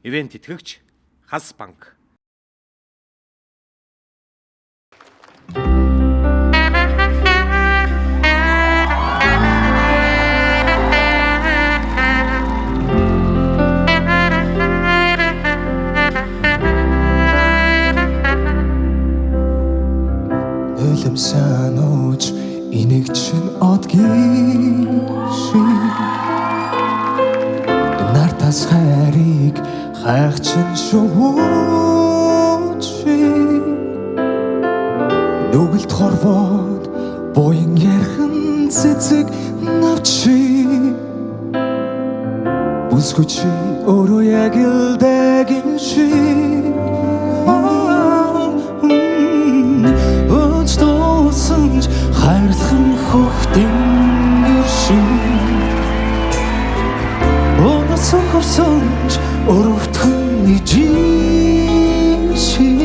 Ивент итгэгч Хас банк. Ölüm sanooch энийг чинь одгийн шиг нартас хайрыг хайх чинь шууч нүгэлт хорвоод буян ярхан цэцэг навчи бүсгүй чи өөрөө яг л дэгийн шиг Өчтөөсөнч хайрлахын хөхтэн шиг Өнөсөн хөрсөнч өрөвтгөн ижин шиг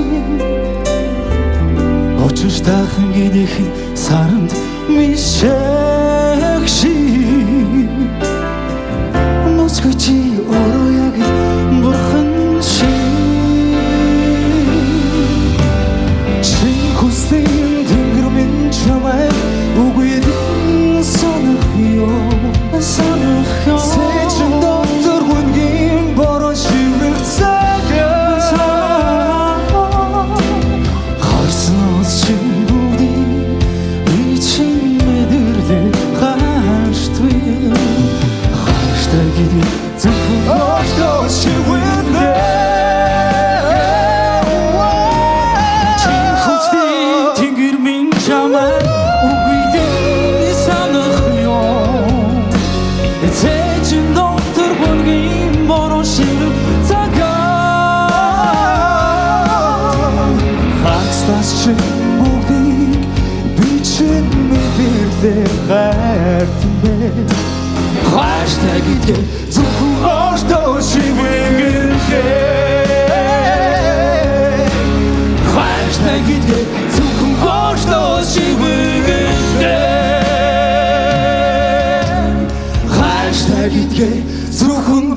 Очиж тахын гинийхэн саранд мишэх шиг Нүсгүй чи өөрөө яг л бурхан шиг Хүслийн тэнгэр минь чамайг үгүйдэн санах ёо Сэжин доктор хүнгийн бороо шиврэх цагаас Харснаас чин бүгдийг би чин мэдэрлээ хааштай гэдэг зөвхөн оштоо шивэрнэ Бүгдийг би чинь мэдэрлээ хайртмэ Хааштай гэдгээ зөвхөн оштоо шивэргэлээ Хааштай гэдгээ зөвхөн оштоо шивэргэлээ Хааштай гэдгээ зөвхөн